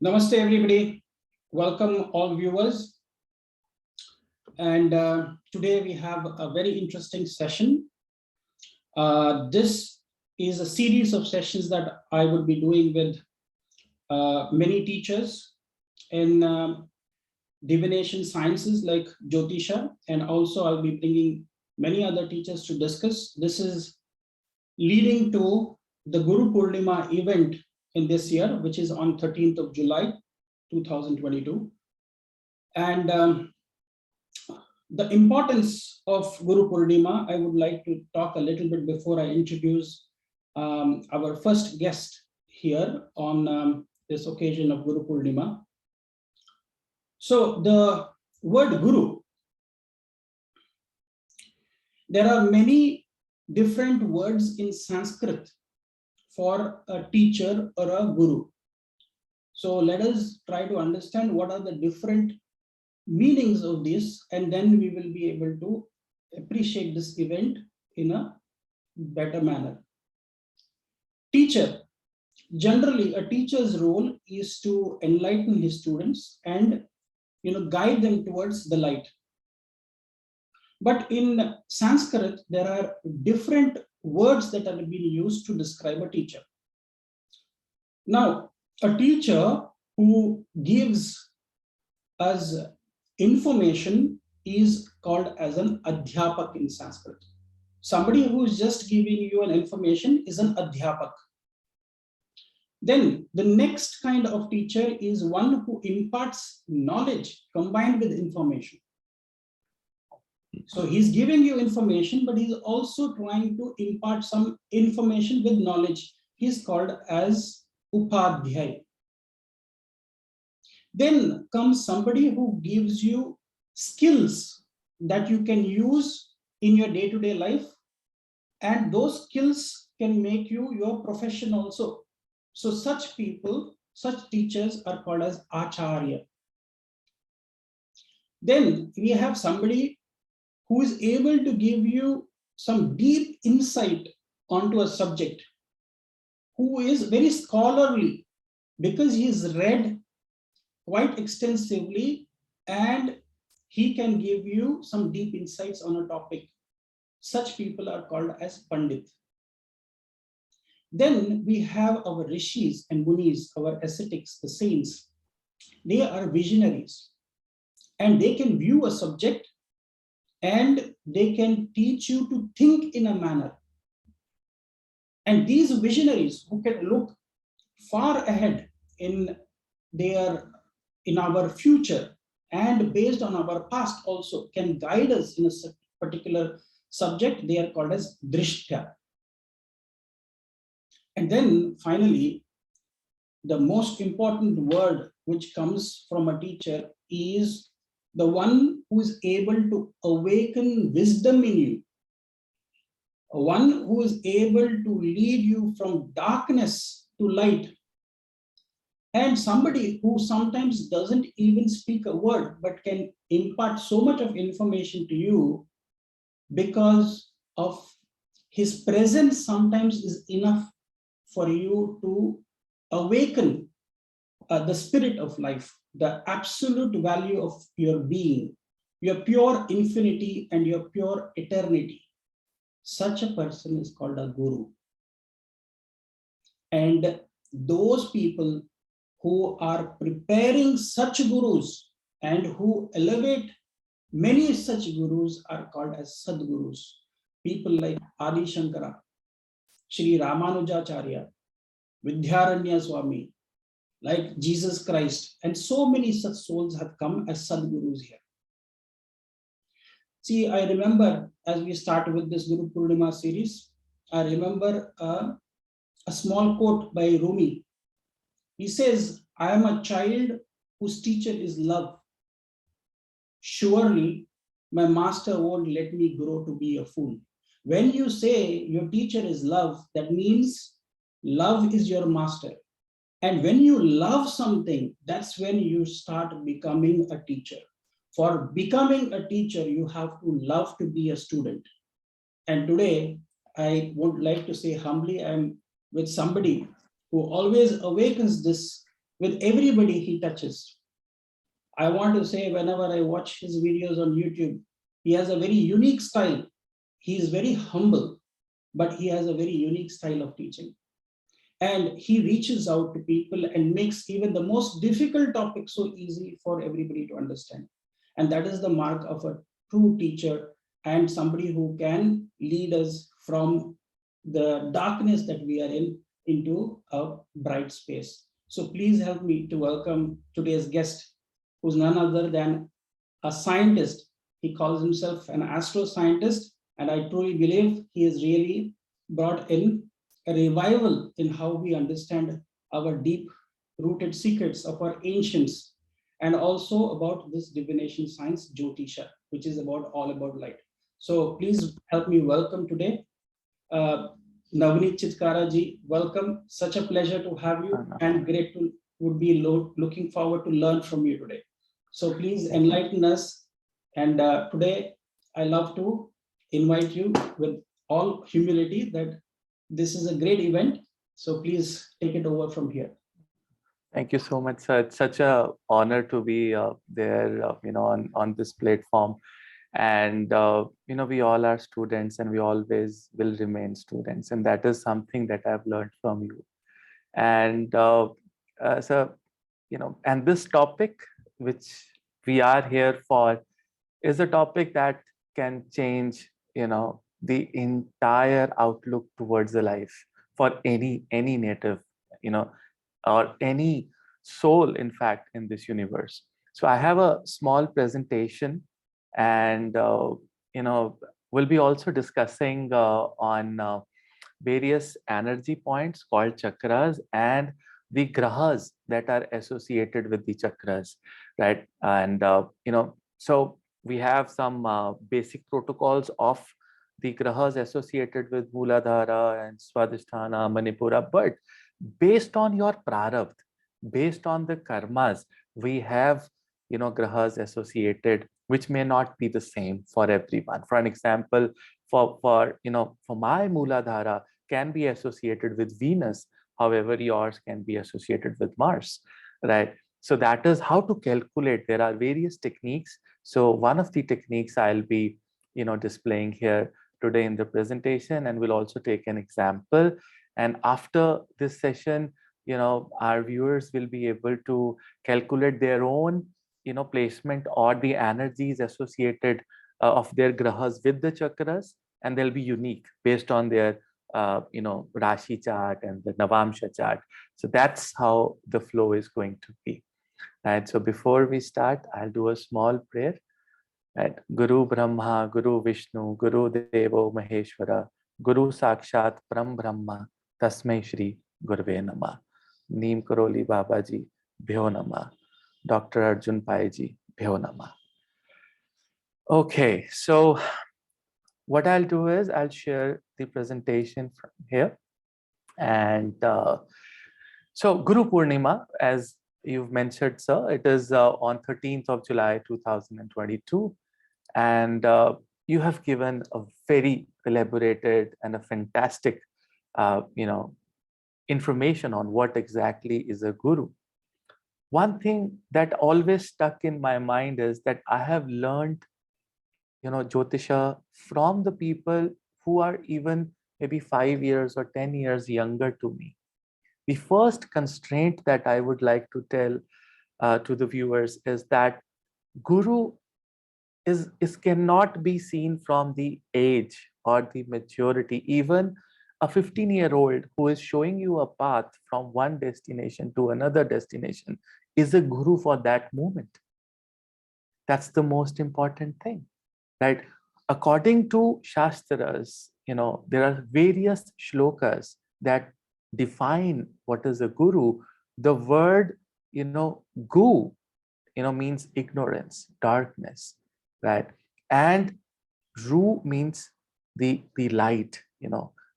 Namaste, everybody. Welcome, all viewers. And today we have a very interesting session. This is a series of sessions that I would be doing with many teachers in divination sciences like Jyotisha, and also I'll be bringing many other teachers to discuss. This is leading to the Gurupurnima event in this year, which is on 13th of July, 2022. And the importance of Gurupurnima, I would like to talk a little bit before I introduce our first guest here on this occasion of Gurupurnima. So the word Guru, there are many different words in Sanskrit for a teacher or a guru. So let us try to understand what are the different meanings of this, and then we will be able to appreciate this event in a better manner. Teacher. Generally, a teacher's role is to enlighten his students and guide them towards the light. But in Sanskrit, there are different words that are being used to describe a teacher. Now, a teacher who gives us information is called as an adhyapak in Sanskrit. Somebody who is just giving you an information is an adhyapak. Then the next kind of teacher is one who imparts knowledge combined with information. So he's giving you information, but he's also trying to impart some information with knowledge. He's called as upadhyay. Then comes somebody who gives you skills that you can use in your day-to-day life, and those skills can make you your profession also. So such people, such teachers are called as acharya. Then we have somebody who is able to give you some deep insight onto a subject, who is very scholarly because he is read quite extensively and he can give you some deep insights on a topic. Such people are called as Pandit. Then we have our rishis and munis, our ascetics, the saints. They are visionaries and they can view a subject and they can teach you to think in a manner. And these visionaries who can look far ahead in our future and based on our past also can guide us in a particular subject, they are called as drishtya. And then finally, the most important word which comes from a teacher is the one who is able to awaken wisdom in you, one who is able to lead you from darkness to light, and somebody who sometimes doesn't even speak a word but can impart so much of information to you because of his presence sometimes is enough for you to awaken the spirit of life, the absolute value of your being, your pure infinity and your pure eternity. Such a person is called a guru. And those people who are preparing such gurus and who elevate many such gurus are called as sadgurus. People like Adi Shankara, Shri Ramanujacharya, Vidyaranya Swami, like Jesus Christ, and so many such souls have come as sadgurus here. See, I remember as we start with this Gurupurnima series, I remember a small quote by Rumi. He says, I am a child whose teacher is love. Surely my master won't let me grow to be a fool. When you say your teacher is love, that means love is your master. And when you love something, that's when you start becoming a teacher. For becoming a teacher, you have to love to be a student. And today, I would like to say humbly, I'm with somebody who always awakens this with everybody he touches. I want to say, whenever I watch his videos on YouTube, he has a very unique style. He is very humble, but he has a very unique style of teaching. And he reaches out to people and makes even the most difficult topic so easy for everybody to understand. And that is the mark of a true teacher and somebody who can lead us from the darkness that we are in into a bright space. So please help me to welcome today's guest, who's none other than a scientist. He calls himself an astro scientist, and I truly believe he has really brought in a revival in how we understand our deep rooted secrets of our ancients, and also about this divination science, Jyotisha, which is about all about light. So please help me welcome today uh, Navneet Chitkara ji. Welcome. Such a pleasure to have you, and great to would be looking forward to learn from you today. So please enlighten us. And today I love to invite you with all humility that this is a great event. So please take it over from here. Thank you so much, sir. It's such a honor to be there, on this platform. And we all are students, and we always will remain students, and that is something that I've learned from you. And so, and this topic which we are here for is a topic that can change, the entire outlook towards the life for any native, or any soul, in fact, in this universe. So I have a small presentation, and we'll be also discussing on various energy points called chakras, and the grahas that are associated with the chakras, right? And so we have some basic protocols of the grahas associated with Mooladhara and Swadhisthana, Manipura, but based on your prarabdha, based on the karmas, we have grahas associated, which may not be the same for everyone. For an example, for my Mooladhara can be associated with Venus, however yours can be associated with Mars, right? So that is how to calculate. There are various techniques. So one of the techniques I'll be displaying here today in the presentation, and we'll also take an example. And after this session, our viewers will be able to calculate their own placement or the energies associated of their grahas with the chakras, and they'll be unique based on their Rashi chart and the Navamsha chart. So that's how the flow is going to be. Right. So before we start, I'll do a small prayer. Right. Guru Brahma, Guru Vishnu, Guru Devo Maheshwara, Guru Sakshat Param Brahma, Tasmai Shri Gurve Nama. Neem Karoli Baba Ji, Bhyo Nama. Dr. Arjun Pai Ji, Bhyo Nama. Okay, so what I'll do is I'll share the presentation from here. And so Gurupurnima, as you've mentioned, sir, it is on 13th of July, 2022. And you have given a very elaborated and a fantastic, information on what exactly is a guru. One thing that always stuck in my mind is that I have learned, Jyotisha from the people who are even maybe 5 years or 10 years younger to me. The first constraint that I would like to tell to the viewers is that guru is cannot be seen from the age or the maturity. Even a 15-year-old who is showing you a path from one destination to another destination is a guru for that moment. That's the most important thing, right? According to Shastras, there are various shlokas that define what is a guru. The word, gu, means ignorance, darkness, right? And ru means the light,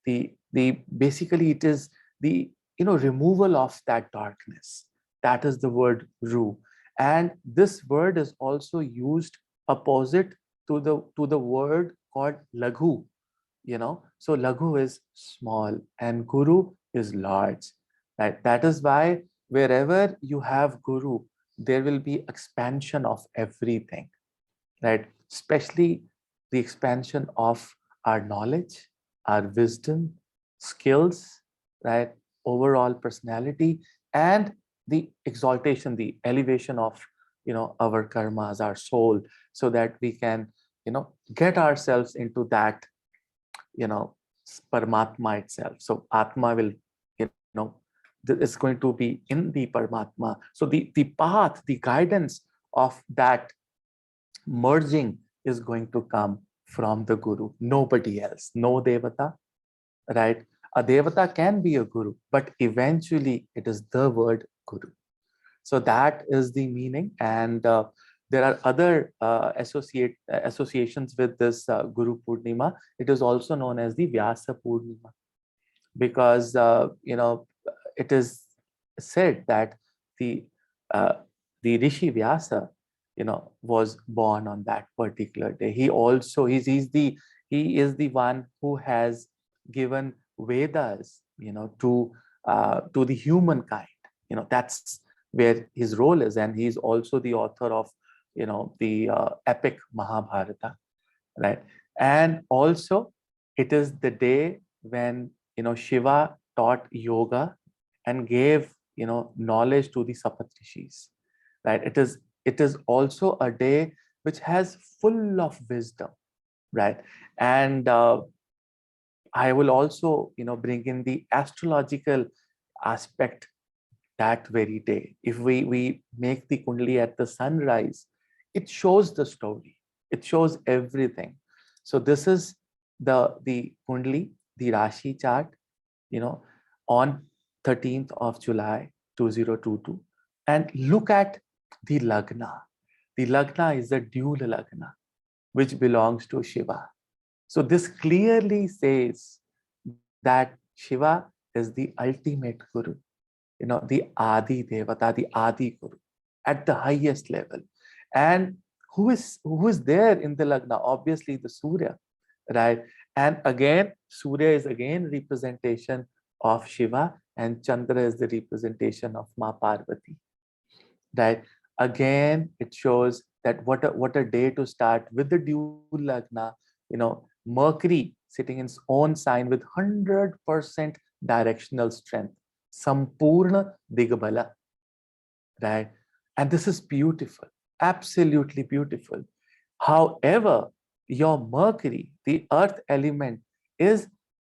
the basically it is the removal of that darkness. That is the word ru. And this word is also used opposite to the word called laghu. So laghu is small and guru is large, right? That is why Wherever you have Guru, there will be expansion of everything, right? Especially the expansion of our knowledge, our wisdom, skills, right? Overall personality, and the exaltation, the elevation of, our karmas, our soul, so that we can, get ourselves into that, you know, Paramatma itself. So Atma will, is going to be in the Paramatma. So the path, the guidance of that merging is going to come from the Guru, nobody else, no Devata, right? A Devata can be a Guru, but eventually it is the word Guru. So that is the meaning. And there are other associations with this Guru Purnima. It is also known as the Vyasa Purnima, because it is said that the uh, the Rishi Vyasa, was born on that particular day. He is the one who has given Vedas, to the humankind. That's where his role is, and he's also the author of, the epic Mahabharata, right? And also, it is the day when, Shiva taught yoga and gave, knowledge to the Sapatrishis, right? It is also a day which has full of wisdom, right? And I will also, bring in the astrological aspect that very day. If we make the kundali at the sunrise, it shows the story. It shows everything. So this is the kundali, the Rashi chart, on 13th of July 2022. And look at the Lagna. The Lagna is a dual Lagna, which belongs to Shiva. So this clearly says that Shiva is the ultimate Guru, the Adi Devata, the Adi Guru, at the highest level. And who is there in the Lagna? Obviously the Surya, right? And again, Surya is again representation of Shiva, and Chandra is the representation of Ma Parvati, right? Again, it shows that what a day to start with the dual Lagna, Mercury sitting in its own sign with 100% directional strength, Sampurna Digbala, right? And this is beautiful, absolutely beautiful. However, your Mercury, the earth element, is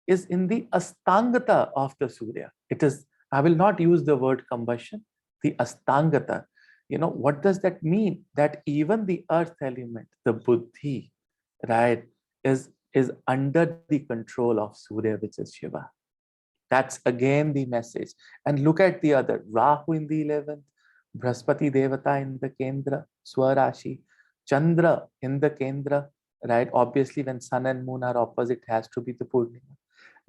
is in the Astangata of the Surya. It is, I will not use the word combustion, the Astangata. What does that mean? That even the earth element, the Buddhi, right, is under the control of Surya, which is Shiva. That's again the message. And look at the other, Rahu in the 11th, Brahaspati Devata in the Kendra, Swarashi, Chandra in the Kendra, right? Obviously, when Sun and Moon are opposite, it has to be the Purnima,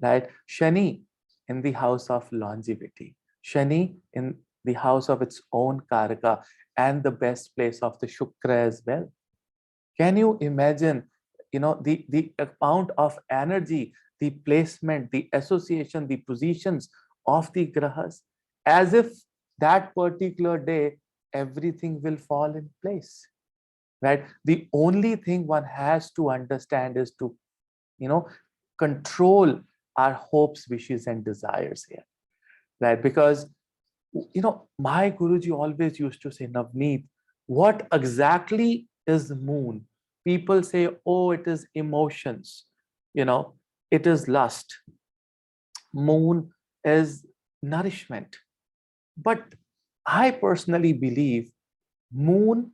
right? Shani in the house of longevity, Shani in the house of its own Karaka, and the best place of the Shukra as well. Can you imagine, the amount of energy, the placement, the association, the positions of the grahas, as if that particular day everything will fall in place, right? The only thing one has to understand is to, you know control our hopes, wishes, and desires here, right? Because, my Guruji always used to say, Navneet, what exactly is moon? People say, oh, it is emotions, you know, it is lust. Moon is nourishment. But I personally believe moon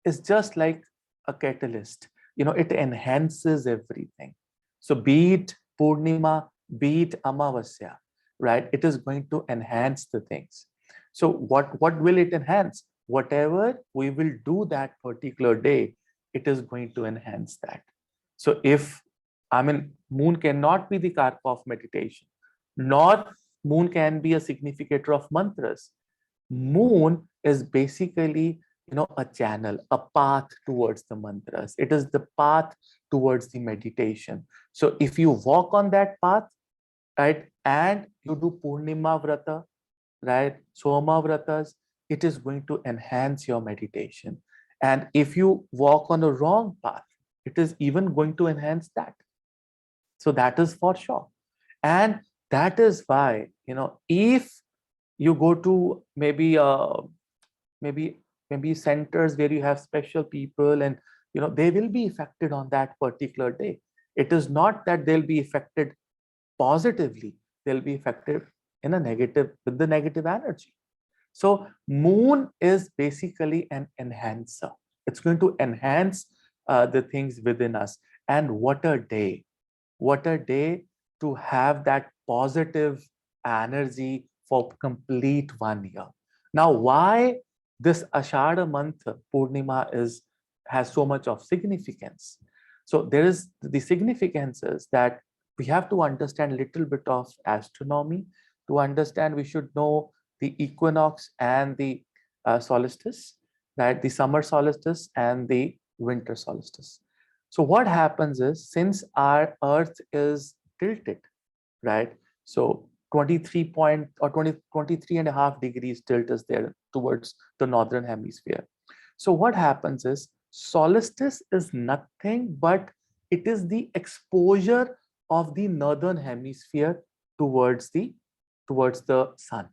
is just like a catalyst. It enhances everything. So be it Purnima, be it Amavasya, right? It is going to enhance the things. So what will it enhance? Whatever we will do that particular day, it is going to enhance that. So if, I mean, moon cannot be the karpa of meditation, nor moon can be a significator of mantras. Moon is basically, a channel, a path towards the mantras. It is the path towards the meditation. So if you walk on that path, right, and you do Purnima Vrata, right? Soma vratas, it is going to enhance your meditation. And if you walk on a wrong path, it is even going to enhance that. So that is for sure. And that is why, if you go to maybe maybe centers where you have special people, and they will be affected on that particular day. It is not that they'll be affected positively, they'll be affected in a negative, with the negative energy. So moon is basically an enhancer. It's going to enhance the things within us. And what a day to have that positive energy for complete 1 year. Now, why this Ashada month Purnima has so much of significance? So there is the significance is that we have to understand a little bit of astronomy. To understand, we should know the equinox and the solstice, right? The summer solstice and the winter solstice. So what happens is, since our Earth is tilted, right? So 23 point or 23.5 degrees tilt is there towards the northern hemisphere. So what happens is, solstice is nothing but it is the exposure of the northern hemisphere towards the sun.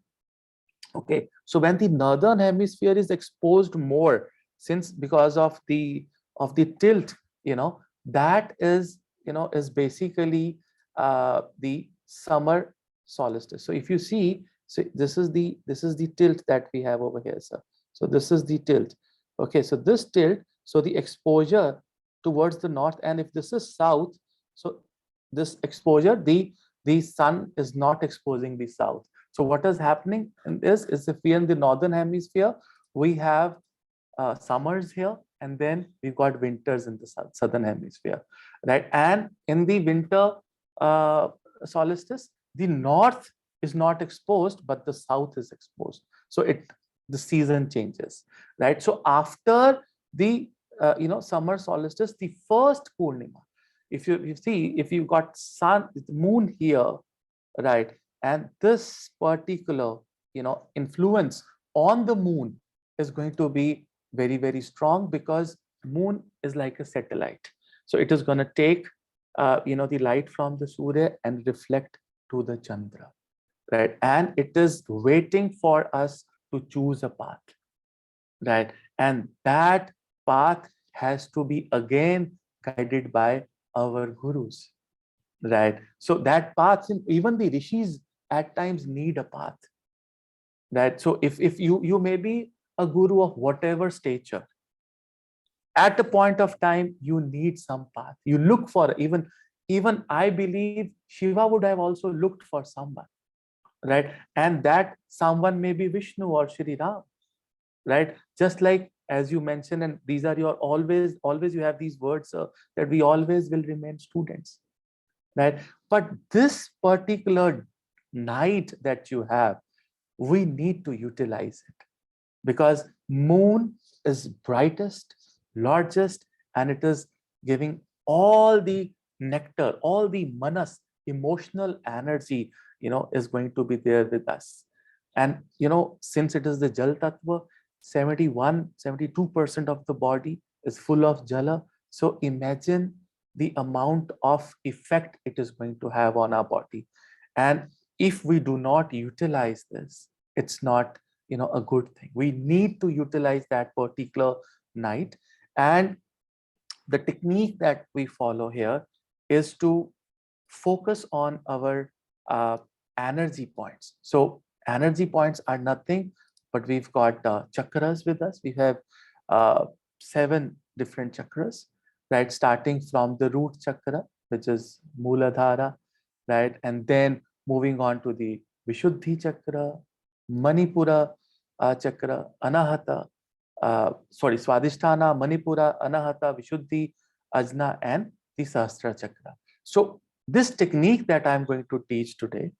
Okay, so when the northern hemisphere is exposed more, since because of the tilt, that is basically the summer solstice. So if you see, so this is the tilt that we have over here, sir. So this is the tilt. Okay, so this tilt, so the exposure towards the north, and if this is south, so this exposure, the sun is not exposing the south. So what is happening in this is, if we are in the northern hemisphere, we have summers here, and then we've got winters in the southern hemisphere, right? And in the winter uh, solstice, the north is not exposed, but the south is exposed. So the season changes, right? So after the summer solstice, the first Purnima, if you see, if you've got moon here, right, and this particular influence on the moon is going to be very, very strong, because moon is like a satellite. So it is going to take the light from the Surya and reflect to the Chandra, right? And it is waiting for us to choose a path, right? And that path has to be again guided by our gurus, right? So that path, even the rishis at times need a path, right? So if you may be a guru of whatever stature, at a point of time you need some path. You look for, even I believe Shiva would have also looked for someone, right? And that someone may be Vishnu or Shri Ram, right? Just like as you mentioned, and these are your always you have these words, that we always will remain students, right? But this particular night that you have, we need to utilize it, because moon is brightest, largest, and it is giving all the nectar, all the manas, emotional energy, is going to be there with us. And since it is the Jal Tattva, 72% of the body is full of Jala. So imagine the amount of effect it is going to have on our body. And if we do not utilize this, it's not a good thing. We need to utilize that particular night. And the technique that we follow here is to focus on our energy points. So energy points are nothing but we've got chakras with us. We have 7 different chakras, right? Starting from the root chakra, which is Muladhara, right? And then moving on to the Vishuddhi chakra, Manipura chakra, Anahata, Swadhisthana, Manipura, Anahata, Vishuddhi, Ajna, and the Sahasra chakra. So this technique that I'm going to teach today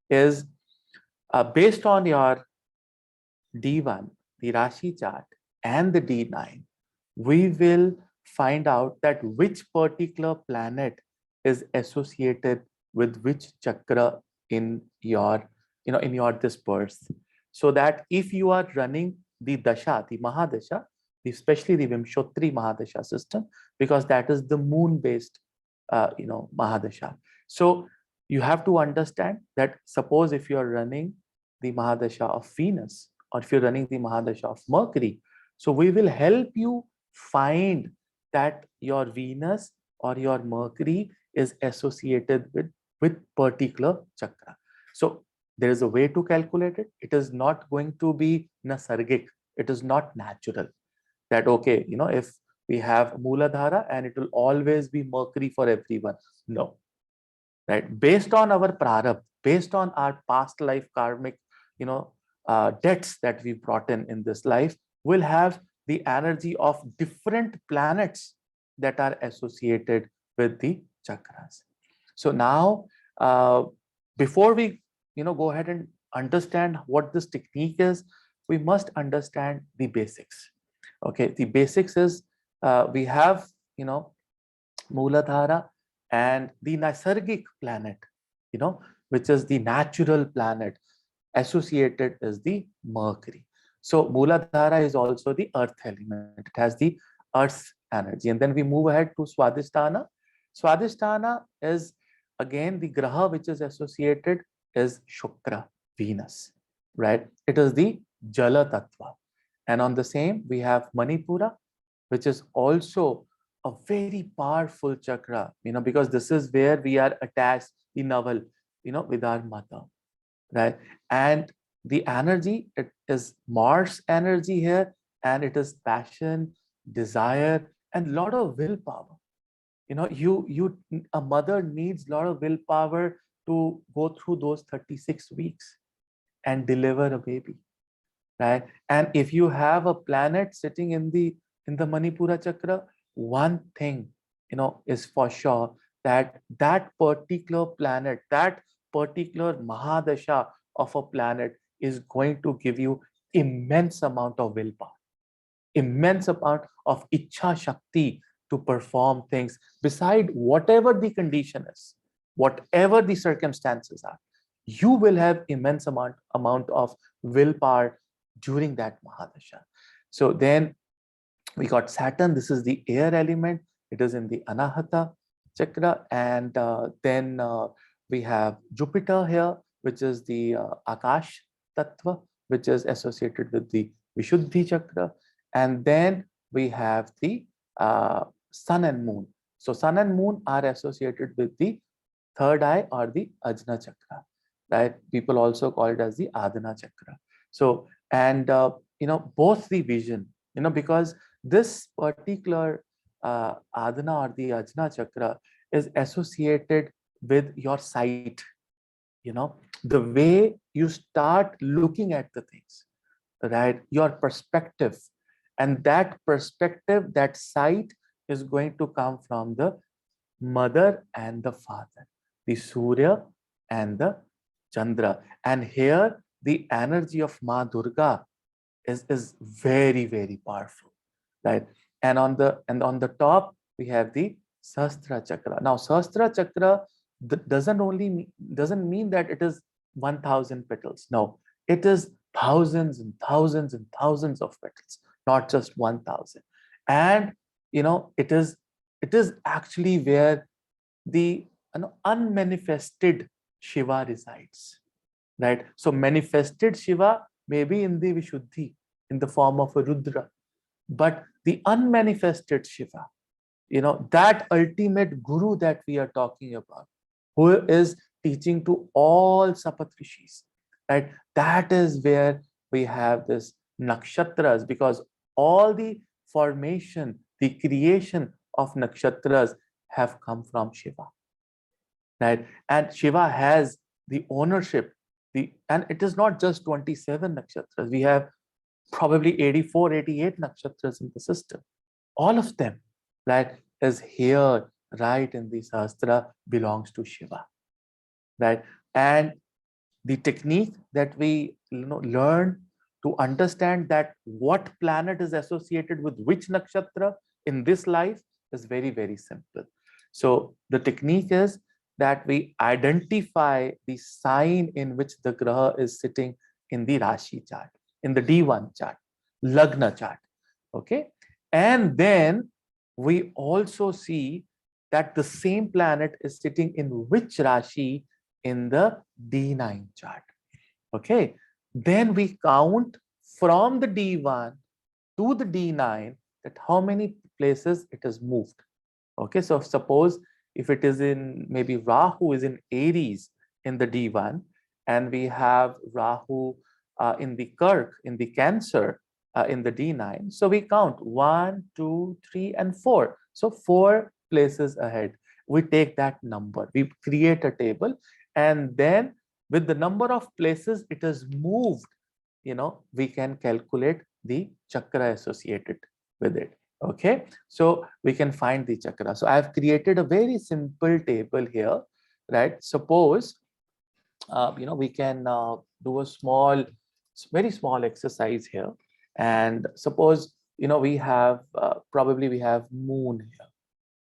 is based on your D1, the Rashi chart, and the D9. We will find out that which particular planet is associated with which chakra in your this birth. so that if you are running the dasha, the Mahadasha, especially the Vimshotri Mahadasha system, because that is the moon-based, Mahadasha. So you have to understand that suppose if you are running the Mahadasha of Venus, or if you're running the Mahadasha of Mercury, so we will help you find that your Venus or your Mercury is associated with particular chakra. So there is a way to calculate it. It is not going to be nasargic. It is not natural that, okay, if we have Mooladhara and it will always be Mercury for everyone. No, right? Based on our prarabdha, based on our past life karmic, debts that we brought in this life, will have the energy of different planets that are associated with the chakras. So now, before we go ahead and understand what this technique is, we must understand the basics. Okay, the basics is, we have Mooladhara and the Nasargic planet, which is the natural planet associated is the Mercury. So Mooladhara is also the earth element. It has the earth's energy. And then we move ahead to Swadhisthana. Swadhisthana is again the graha which is associated is Shukra, Venus, right? It is the Jala Tattva. And on the same, we have Manipura, which is also a very powerful chakra, because this is where we are attached in navel, with our mother, right? And the energy, it is Mars energy here, and it is passion, desire, and a lot of willpower. A mother needs a lot of willpower to go through those 36 weeks and deliver a baby, right? And if you have a planet sitting in the Manipura chakra, one thing is for sure, that particular planet, that particular Mahadasha of a planet is going to give you immense amount of willpower, immense amount of Ichha Shakti to perform things beside whatever the condition is, whatever the circumstances are. You will have immense amount of willpower during that Mahadasha. So then we got Saturn. This is the air element. It is in the Anahata chakra. And then we have Jupiter here, which is the Akash Tattva, which is associated with the Vishuddhi chakra. And then we have the Sun and Moon. So Sun and Moon are associated with the third eye or the Ajna chakra, right? People also call it as the Adana chakra. So, and both the vision, because this particular Adana or the Ajna chakra is associated with your sight, the way you start looking at the things, right? Your perspective. And that perspective, that sight is going to come from the mother and the father, the Surya and the Chandra. And here the energy of Ma Durga is very, very powerful, right? And on the top we have the Sahasra chakra. Now Sahasra chakra doesn't mean that it is 1000 petals. No, it is thousands and thousands and thousands of petals, not just 1000. And it is actually where the unmanifested Shiva resides, right? So manifested Shiva may be in the Vishuddhi in the form of a Rudra, but the unmanifested Shiva, that ultimate guru that we are talking about, who is teaching to all Sapatrishis, right? That is where we have this nakshatras, because all the formation, the creation of nakshatras have come from Shiva, right? And Shiva has the ownership, and it is not just 27 nakshatras. We have probably 84, 88 nakshatras in the system. All of them, right, is here, right in the Sahasra, belongs to Shiva, right? And the technique that we learn to understand that what planet is associated with which nakshatra in this life is very, very simple. So the technique is that we identify the sign in which the graha is sitting in the Rashi chart, in the D1 chart, Lagna chart. Okay. And then we also see that the same planet is sitting in which Rashi in the D9 chart. Okay. Then we count from the D1 to the D9 that how many places it has moved. Okay. So suppose if it is in, maybe Rahu is in Aries in the D1, and we have Rahu in the Kark, in the Cancer, in the D9. So we count 1, 2, 3, and 4. So 4 places ahead. We take that number, we create a table, and then with the number of places it has moved, we can calculate the chakra associated with it. Okay, so we can find the chakra. So I've created a very simple table here, right? Suppose we can do a very small exercise here, and suppose we have probably we have moon here.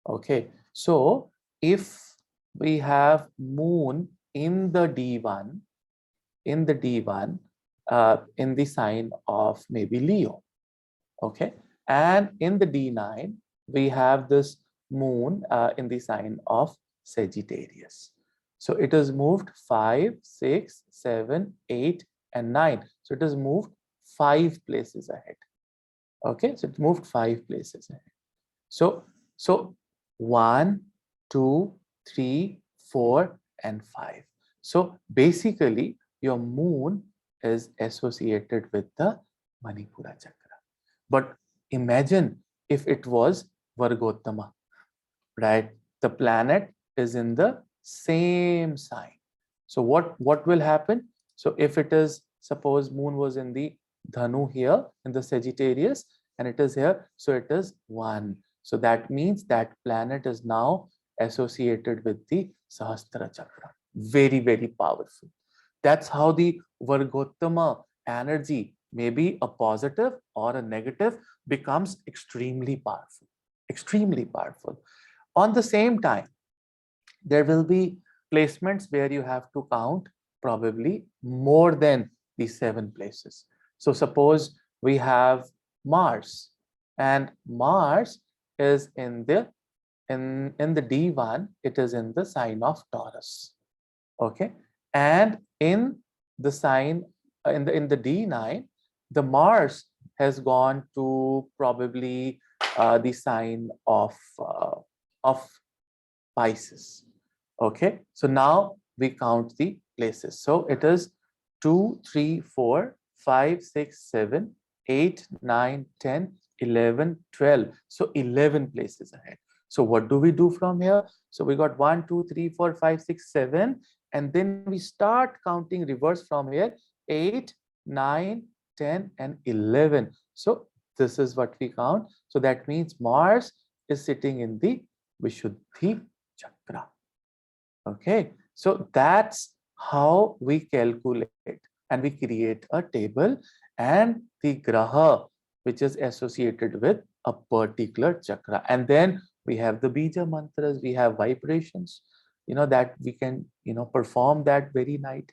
Okay, so if we have moon in the D1, in the sign of maybe Leo. Okay, and in the D9 we have this moon in the sign of Sagittarius. So it has moved 5, 6, 7, 8, and 9. So it has moved 5 places ahead. Okay, so it moved 5 places ahead. So 1, 2, 3, 4, and 5. So basically your moon is associated with the Manipura chakra. But imagine if it was Vargottama, right? The planet is in the same sign. So what will happen? So if it is, suppose moon was in the Dhanu here, in the Sagittarius, and it is here, so it is 1. So that means that planet is now associated with the Sahasrara chakra. Very, very powerful. That's how the Vargottama energy, maybe a positive or a negative, becomes extremely powerful. Extremely powerful. On the same time, there will be placements where you have to count probably more than the 7 places. So suppose we have Mars, and Mars is in the D1, it is in the sign of Taurus. Okay, and in the sign in the D9, the Mars has gone to probably the sign of Pisces. Okay, so now we count the places. So it is 2, 3, 4, 5, 6, 7, 8, 9, 10, 11, 12. So 11 places ahead. So what do we do from here? So we got 1, 2, 3, 4, 5, 6, 7, and then we start counting reverse from here: 8, 9, 10, and 11. So this is what we count. So that means Mars is sitting in the Vishuddhi chakra. Okay, so that's how we calculate, and we create a table, and the graha which is associated with a particular chakra, and then we have the bija mantras, we have vibrations, that we can perform that very night.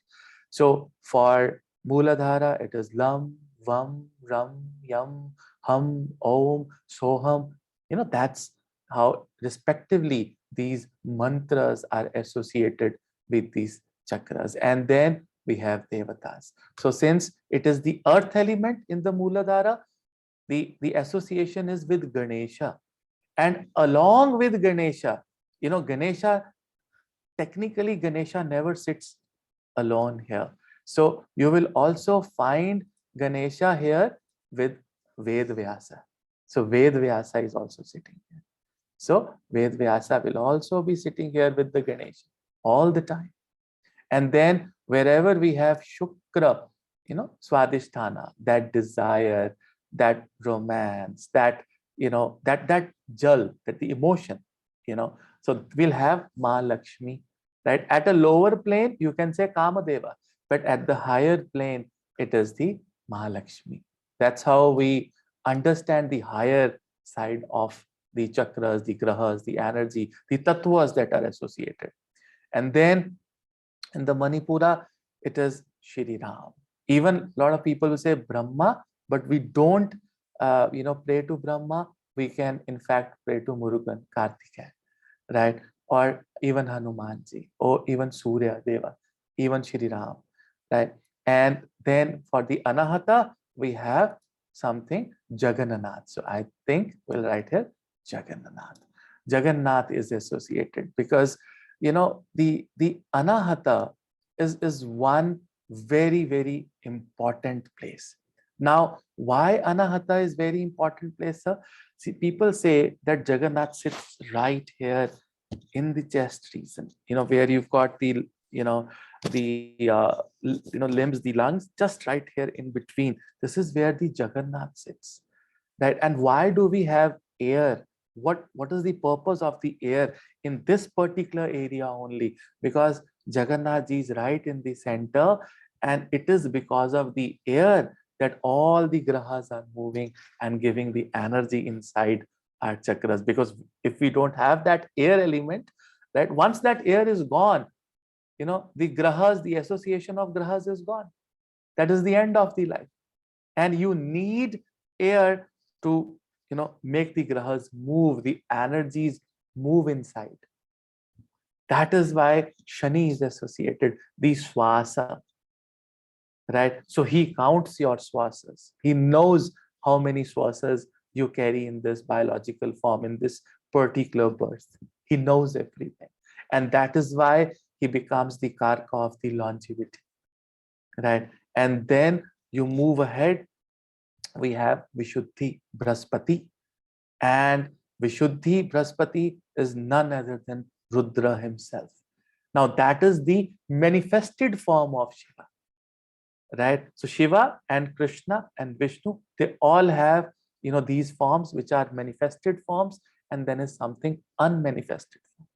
So for Mooladhara, it is lam, vam, ram, yam, hum, om, soham. That's how respectively these mantras are associated with these chakras. And then we have devatas. So since it is the earth element in the Mooladhara, the association is with Ganesha. And along with Ganesha, Ganesha, technically Ganesha never sits alone here. So you will also find Ganesha here with Ved Vyasa. So Ved Vyasa is also sitting here. So Ved Vyasa will also be sitting here with the Ganesha all the time. And then wherever we have Shukra, Swadhisthana, that desire, that romance, that that jal, that the emotion, so we'll have Ma Lakshmi, right? At a lower plane, you can say Kamadeva, but at the higher plane, it is the Mahalakshmi. That's how we understand the higher side of the chakras, the grahas, the energy, the tattvas that are associated. And then in the Manipura, it is Shri Ram. Even a lot of people will say Brahma, but we don't, pray to Brahma. We can, in fact, pray to Murugan, Kartikeya, right? Or even Hanumanji, or even Surya Deva, even Shri Ram, right? And then for the Anahata, we have something Jagannanath. So I think we'll write here Jagannanath. Jagannath is associated because the Anahata is one very important place. Now, why Anahata is very important place, sir? See, people say that Jagannath sits right here in the chest region, where you've got the limbs, the lungs, just right here in between. This is where the Jagannath sits, right? And why do we have air? What is the purpose of the air in this particular area only? Because Jagannath ji is right in the center, and it is because of the air that all the grahas are moving and giving the energy inside our chakras. Because if we don't have that air element, right, once that air is gone, the grahas, the association of grahas is gone. That is the end of the life. And you need air to make the grahas move, the energies move inside. That is why Shani is associated, the swasa, right? So he counts your swasas. He knows how many swasas you carry in this biological form, in this particular birth. He knows everything. And that is why he becomes the karka of the longevity, right? And then you move ahead, we have Vishuddhi Brahaspati. And Vishuddhi Brahaspati is none other than Rudra himself. Now, that is the manifested form of Shiva, right? So Shiva and Krishna and Vishnu, they all have these forms which are manifested forms, and then is something unmanifested form,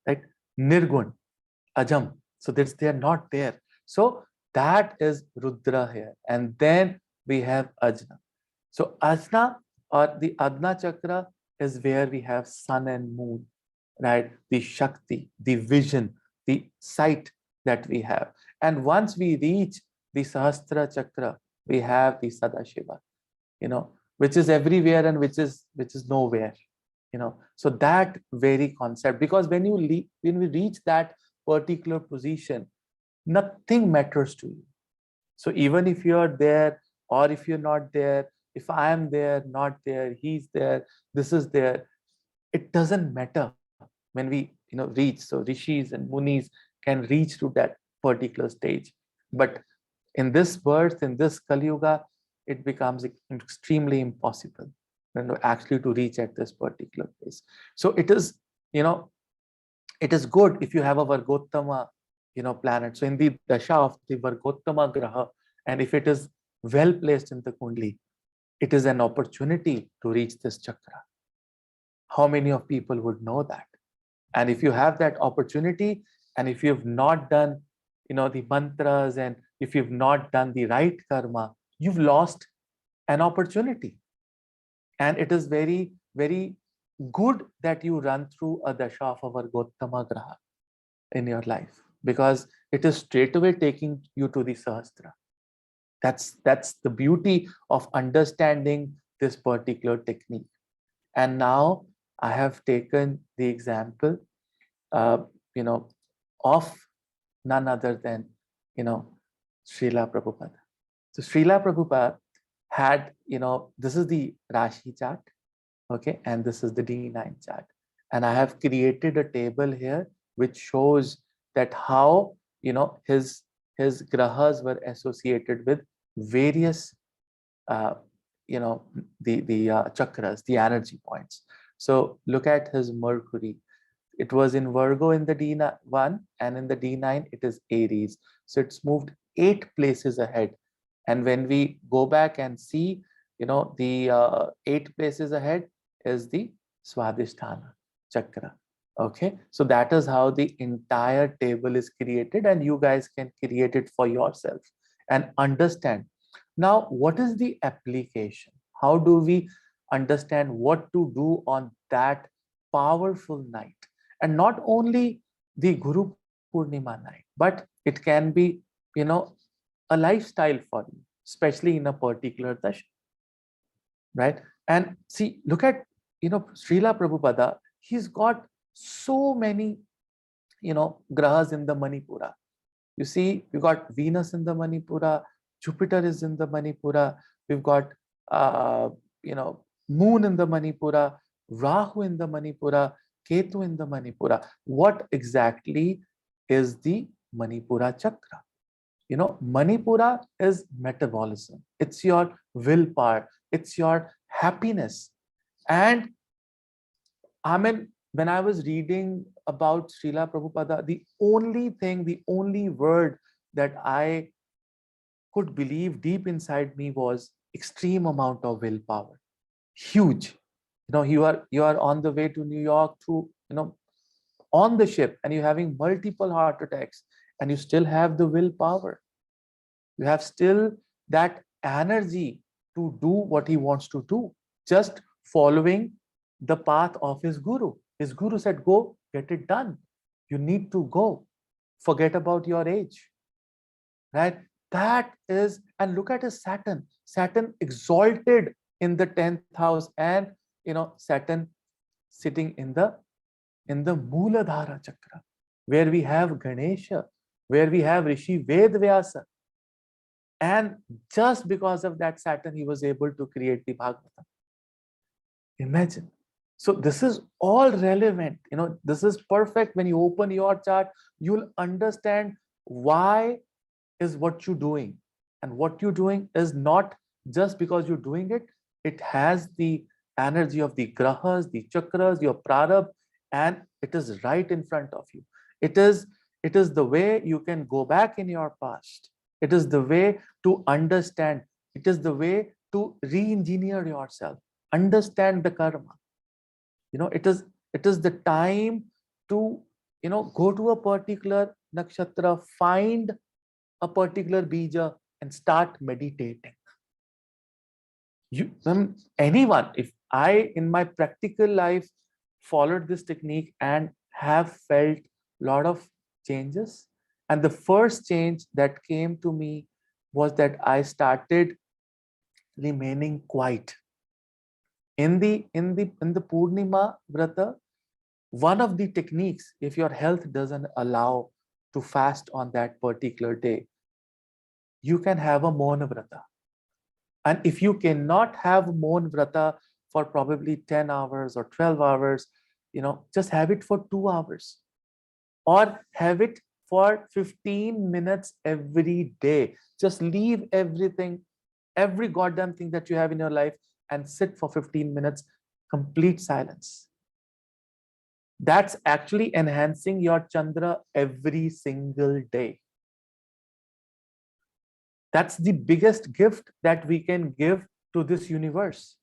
right? Nirgun, Ajam. So that's they are not there. So that is Rudra here. And then we have Ajna. So Ajna or the Adna Chakra is where we have sun and moon, right? The Shakti, the vision, the sight that we have. And once we reach the Sahasra Chakra, we have the Sadashiva, which is everywhere and which is nowhere, So that very concept, because when we reach that particular position, nothing matters to you. So even if you're there or if you're not there, if I am there, not there, he's there, this is there, it doesn't matter when we reach. So rishis and munis can reach to that particular stage. But in this birth, in this Kali Yuga, it becomes extremely impossible actually to reach at this particular place. So it is, it is good if you have a Vargottama planet. So in the dasha of the Vargottama graha, and if it is well placed in the kundli, it is an opportunity to reach this chakra. How many of people would know that? And if you have that opportunity, and if you've not done the mantras, and if you've not done the right karma, you've lost an opportunity. And it is very good that you run through a dasha of a Vargottama graha in your life, because it is straight away taking you to the Sahasra. That's the beauty of understanding this particular technique. And now I have taken the example, uh, you know, of none other than, Srila Prabhupada. So Srila Prabhupada had, this is the Rashi chart, okay, and this is the D9 chart. And I have created a table here which shows that how, his grahas were associated with various, uh, the chakras, the energy points. So look at his Mercury. It was in Virgo in the D1, and in the D9 it is Aries. So it's moved 8 places ahead. And when we go back and see, the 8 places ahead is the Swadhisthana chakra. Okay, so that is how the entire table is created, and you guys can create it for yourself and understand. Now, what is the application? How do we understand what to do on that powerful night? And not only the Guru Purnima night, but it can be, a lifestyle for you, especially in a particular dasha, right? And see, look at, Srila Prabhupada, he's got so many, grahas in the Manipura. You see, we've got Venus in the Manipura, Jupiter is in the Manipura, we've got, uh, Moon in the Manipura, Rahu in the Manipura, Ketu in the Manipura. What exactly is the Manipura Chakra? Manipura is metabolism. It's your willpower. It's your happiness. And I mean, when I was reading about Srila Prabhupada, the only word that I could believe deep inside me was extreme amount of willpower. Huge. You are on the way to New York through, on the ship, and you're having multiple heart attacks, and you still have the willpower. You have still that energy to do what he wants to do, just following the path of his guru. His guru said, go get it done. You need to go. Forget about your age. Right? That is, and look at his Saturn. Saturn exalted in the 10th house, and Saturn sitting in the Mooladhara Chakra, where we have Ganesha, where we have Rishi Vedvyasa. And just because of that Saturn, he was able to create the Bhagavatam. Imagine. So this is all relevant. This is perfect. When you open your chart, you'll understand why is what you're doing. And what you're doing is not just because you're doing it. It has the energy of the grahas, the chakras, your prarabdha, and it is right in front of you. It is the way you can go back in your past. It is the way to understand. It is the way to re-engineer yourself. Understand the karma. It is the time to go to a particular nakshatra, find a particular bija, and start meditating. Anyone, if I in my practical life followed this technique and have felt a lot of changes, and the first change that came to me was that I started remaining quiet. In the Purnima Vrata, one of the techniques, if your health doesn't allow to fast on that particular day, you can have a Mauna Vrata. And if you cannot have Mauna Vrata for probably 10 hours or 12 hours, just have it for 2 hours, or have it for 15 minutes every day. Just leave everything, every goddamn thing that you have in your life, and sit for 15 minutes, complete silence. That's actually enhancing your Chandra every single day. That's the biggest gift that we can give to this universe.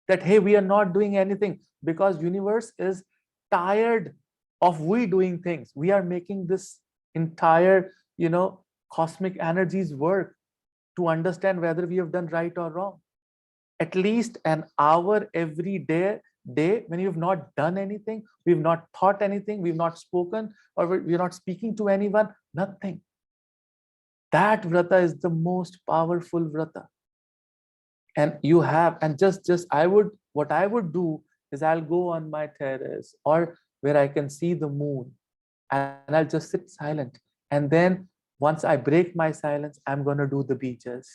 That, hey, we are not doing anything, because universe is tired of we doing things. We are making this entire, cosmic energies work to understand whether we have done right or wrong. At least an hour every day when you've not done anything, we've not thought anything, we've not spoken, or we're not speaking to anyone, nothing. That vrata is the most powerful vrata. And you have, and what I would do is I'll go on my terrace or where I can see the moon, and I'll just sit silent. And then once I break my silence, I'm going to do the beaches,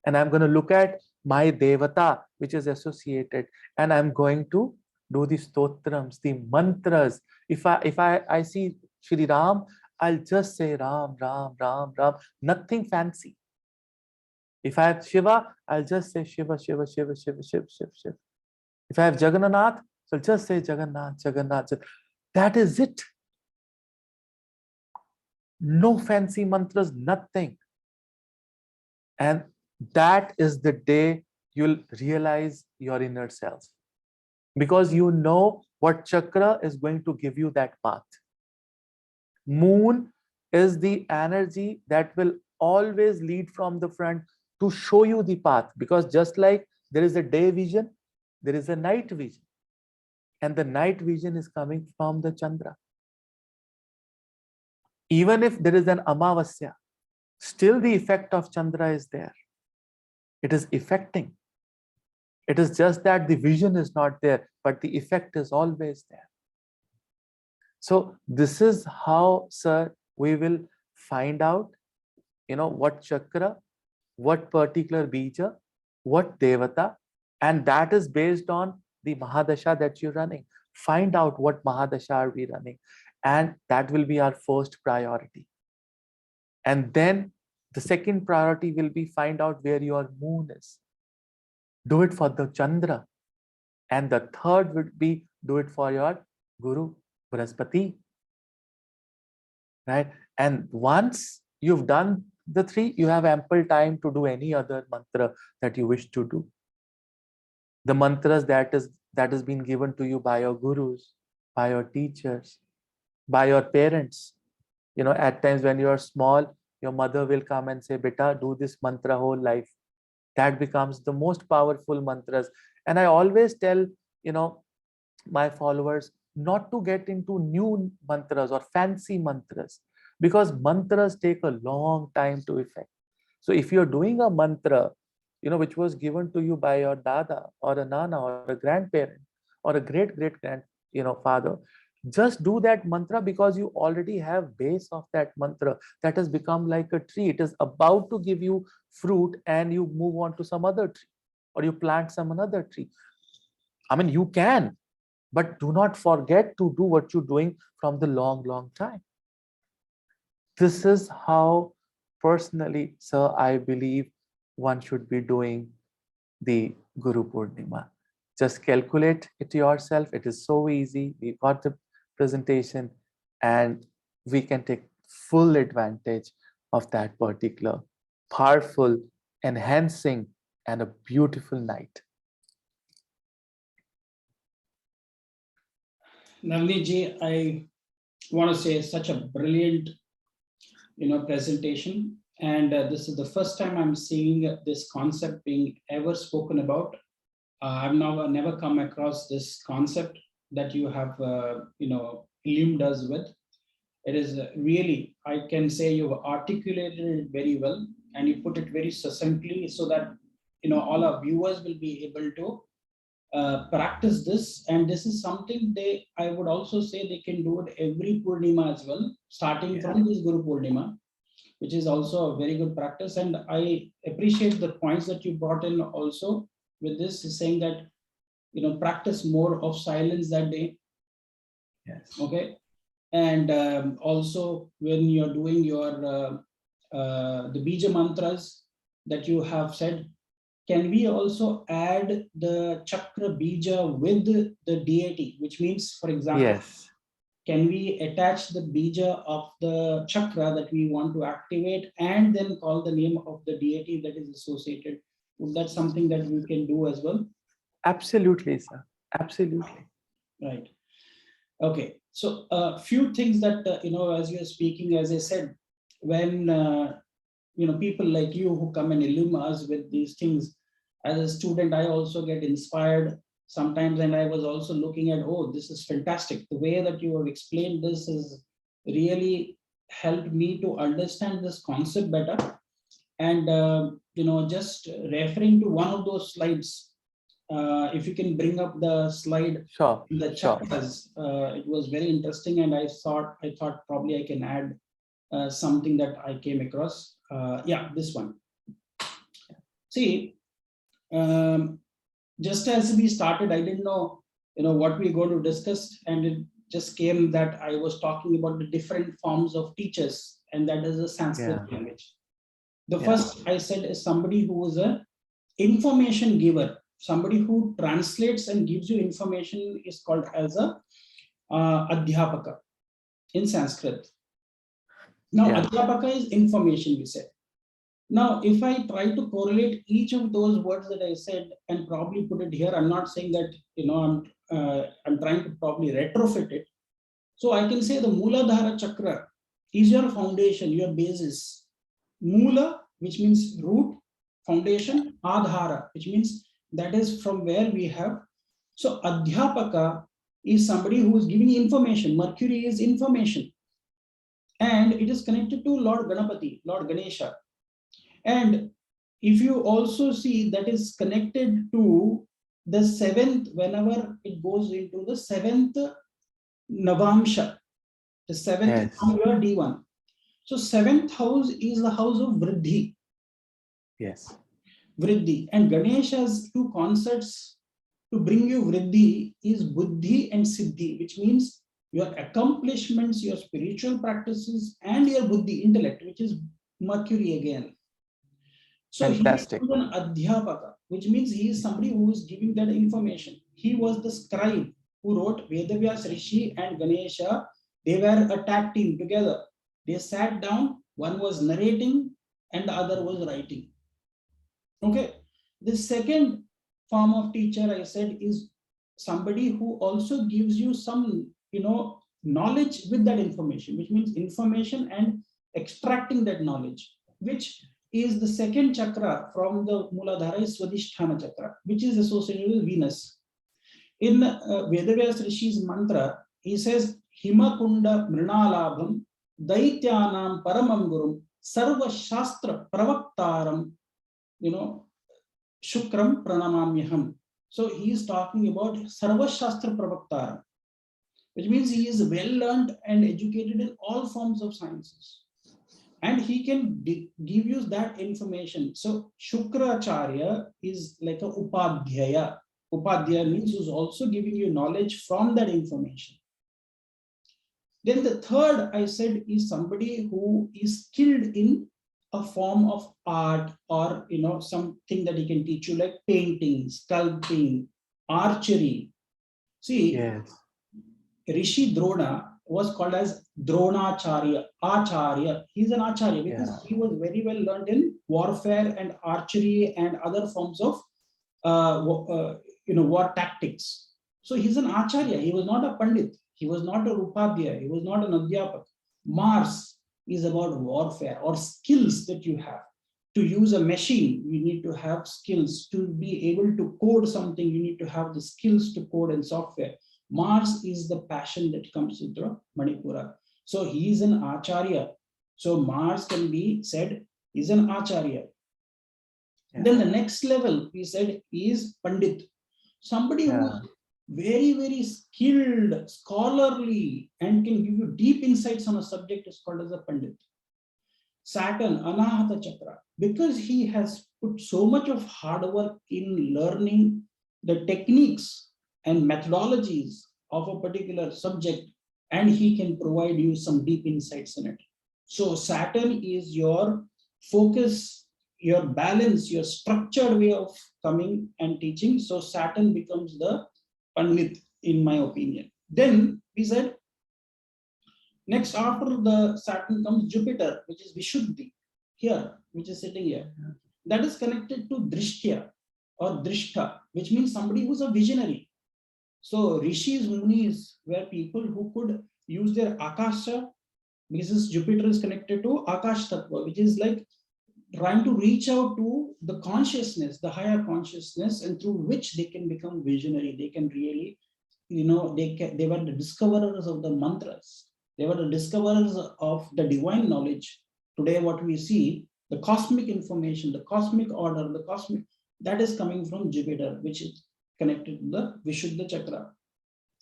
and I'm going to look at my devata, which is associated, and I'm going to do the stotrams, the mantras. If I see Shri Ram, I'll just say Ram, Ram, Ram, Ram, nothing fancy. If I have Shiva, I'll just say Shiva, Shiva, Shiva, Shiva, Shiva, Shiva, Shiva. If I have Jagannath, so I'll just say Jagannath, Jagannath. That is it. No fancy mantras, nothing. And that is the day you'll realize your inner self. Because you know what chakra is going to give you that path. Moon is the energy that will always lead from the front to show you the path. Because just like there is a day vision, there is a night vision. And the night vision is coming from the Chandra. Even if there is an Amavasya, Still the effect of Chandra is there. It is affecting. It is just that the vision is not there, but the effect is always there. So this is how, sir, we will find out, what chakra, what particular bija, what devata, and that is based on the Mahadasha that you're running. Find out what Mahadasha are we running, and that will be our first priority. And then the second priority will be find out where your moon is. Do it for the Chandra. And the third would be do it for your Guru, Brahaspati. Right? And once you've done the three, you have ample time to do any other mantra that you wish to do. The mantras that has been given to you by your gurus, by your teachers, by your parents. At times when you are small, your mother will come and say, "Beta, do this mantra whole life." That becomes the most powerful mantras. And I always tell, my followers not to get into new mantras or fancy mantras, because mantras take a long time to effect. So if you're doing a mantra, which was given to you by your dada or a nana or a grandparent or a great grand, father, just do that mantra because you already have base of that mantra that has become like a tree. It is about to give you fruit and you move on to some other tree or you plant some another tree. I mean, you can, but do not forget to do what you're doing from the long time. This is how personally, sir, I believe one should be doing the Gurupurnima. Just calculate it yourself. It is so easy. We got the presentation and we can take full advantage of that particular powerful, enhancing, and a beautiful night. Navneet ji, I want to say such a brilliant, presentation. And this is the first time I'm seeing this concept being ever spoken about. I've never come across this concept that you have, illumined us with. It is really, I can say you've articulated it very well and you put it very succinctly so that, all our viewers will be able to practice this. And this is something I would also say they can do it every Purnima as well, starting from this Gurupurnima, which is also a very good practice. And I appreciate the points that you brought in also with this, is saying that, practice more of silence that day. Yes. Okay. And also when you're doing your the bija mantras that you have said, can we also add the chakra bija with the deity, which means, for example, yes, can we attach the bija of the chakra that we want to activate and then call the name of the deity that is associated? Would that something that we can do as well? absolutely, sir. Absolutely. Right. Okay. So a few things that, as you're speaking, as I said, when, people like you who come and illumine us with these things, as a student, I also get inspired sometimes. And I was also looking at, oh, this is fantastic. The way that you have explained this is really helped me to understand this concept better. And, just referring to one of those slides, if you can bring up the slide, Sure. the chakras, it was very interesting. And I thought probably I can add something that I came across. Yeah, this one. See, just as we started, I didn't know, what we're going to discuss, and it just came that I was talking about the different forms of teachers, and that is the Sanskrit language. The first I said is somebody who is a information giver, somebody who translates and gives you information is called as a adhyapaka in Sanskrit. Now, adhyapaka is information, we said. Now, if I try to correlate each of those words that I said and probably put it here, I'm not saying that, I'm trying to probably retrofit it. So I can say the Mooladhara Chakra is your foundation, your basis. Moola, which means root, foundation, Adhara, which means that is from where we have. So Adhyapaka is somebody who is giving information. Mercury is information. and it is connected to Lord Ganapati, Lord Ganesha. And if you also see, that is connected to the seventh, whenever it goes into the seventh Navamsha, the seventh Yes. from your D1. So seventh house is the house of Vriddhi, Yes. Vriddhi. And Ganesha's two concepts to bring you Vriddhi is Buddhi and Siddhi, which means your accomplishments, your spiritual practices, and your Buddhi, intellect, which is Mercury again. So he is Fantastic. an Adhyapaka, which means he is somebody who is giving that information. He was the scribe who wrote Vedavyas Rishi and Ganesha. They were a tag team together. They sat down, one was narrating and the other was writing. Okay. The second form of teacher I said is somebody who also gives you some, knowledge with that information, which means information and extracting that knowledge, which is the second chakra from the Muladhara is Swadhisthana chakra, which is associated with Venus. In Vedavyas Rishi's mantra, he says, Himakunda Mrinalabham Daityanam Paramam Gurum Sarva Shastra Pravaktaram, Shukram Pranamamyaham. So he is talking about Sarva Shastra Pravaktaram, which means he is well learned and educated in all forms of sciences. And he can give you that information. So Shukracharya is like a Upadhyaya. Upadhyaya means who's also giving you knowledge from that information. Then the third I said is somebody who is skilled in a form of art, or something that he can teach you, like painting, sculpting, archery. See, Yes. Rishi Drona was called as Dronacharya, Acharya. He's an Acharya because Yeah. he was very well learned in warfare and archery and other forms of war tactics. So he's an Acharya. He was not a Pandit. He was not a Rupadhyaya. He was not an Adhyapak. Mars is about warfare or skills that you have. To use a machine, you need to have skills. To be able to code something, you need to have the skills to code and software. Mars is the passion that comes into Manipura. So he is an Acharya. So Mars can be said is an Acharya. Yeah. Then the next level, we said, is Pandit. Somebody who is very, very skilled, scholarly, and can give you deep insights on a subject is called as a Pandit. Saturn, Anahata Chakra, because he has put so much of hard work in learning the techniques and methodologies of a particular subject, and he can provide you some deep insights in it. So Saturn is your focus, your balance, your structured way of coming and teaching. So Saturn becomes the Pandit, in my opinion. Then we said, next after the Saturn comes Jupiter, which is Vishuddhi, here, which is sitting here. That is connected to Drishtya or Drishta, which means somebody who's a visionary. So Rishis, Munis were people who could use their Akasha, because Jupiter is connected to Akash Tattva, which is like trying to reach out to the consciousness, the higher consciousness, and through which they can become visionary. They can really, they were the discoverers of the mantras. They were the discoverers of the divine knowledge. Today, what we see, the cosmic information, the cosmic order, the cosmic, that is coming from Jupiter, which is connected to the Vishuddha Chakra.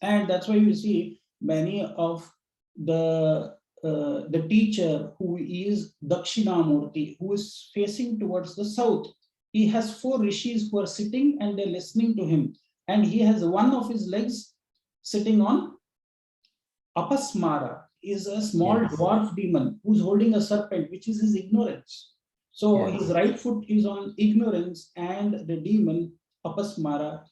And that's why you see many of the teacher who is Dakshinamurti, who is facing towards the south. He has 4 rishis who are sitting and they're listening to him. And he has one of his legs sitting on Apasmara, is a small dwarf demon who's holding a serpent, which is his ignorance. So his right foot is on ignorance, and the demon Apasmara,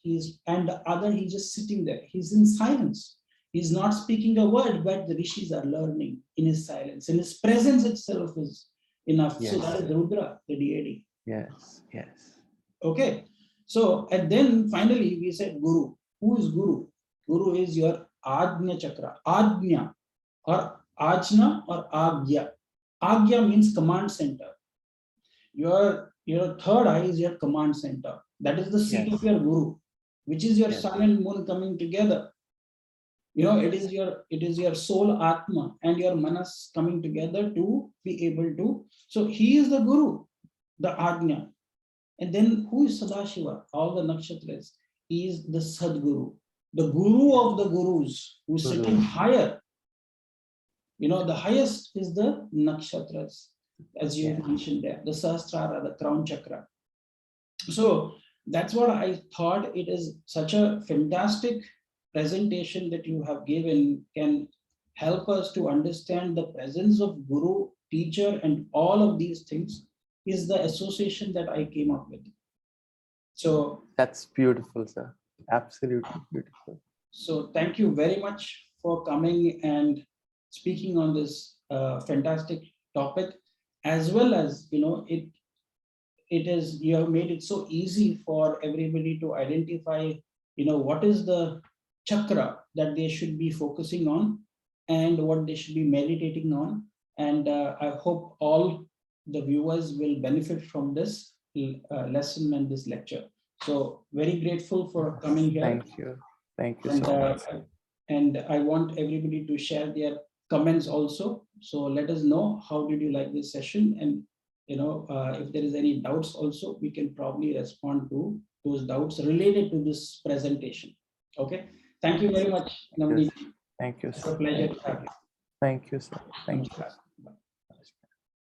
and the other, he's just sitting there. He's in silence. He's not speaking a word, but the rishis are learning in his silence. And his presence itself is enough. Yes. So that is Rudra, the deity. Yes. Yes. Okay. So, and then finally we said Guru. Who is Guru? Guru is your Ajna Chakra. Ajna or Ajna or Agya. Agya means command center. Your third eye is your command center. That is the seat of your Guru, which is your sun and moon coming together. It is your soul atma and your manas coming together to be able to. So he is the guru, the ajna. And then who is Sadashiva? All the nakshatras. He is the Sadguru, the guru of the gurus, who is sitting higher. The highest is the nakshatras, as you mentioned there, the Sahasrara, the crown chakra. So that's what I thought. It is such a fantastic presentation that you have given, can help us to understand the presence of guru, teacher, and all of these things is the association that I came up with. So that's beautiful, sir. Absolutely beautiful. So thank you very much for coming and speaking on this fantastic topic, as well as it is, you have made it so easy for everybody to identify what is the chakra that they should be focusing on and what they should be meditating on. And I hope all the viewers will benefit from this lesson and this lecture. So very grateful for coming here. Thank you And so much. and I want everybody to share their comments also. So let us know how did you like this session, and if there is any doubts also, we can probably respond to those doubts related to this presentation. Okay, thank you very much, Navneet. Thank you, It's a sir. pleasure to have you. Thank you, sir. Thank you.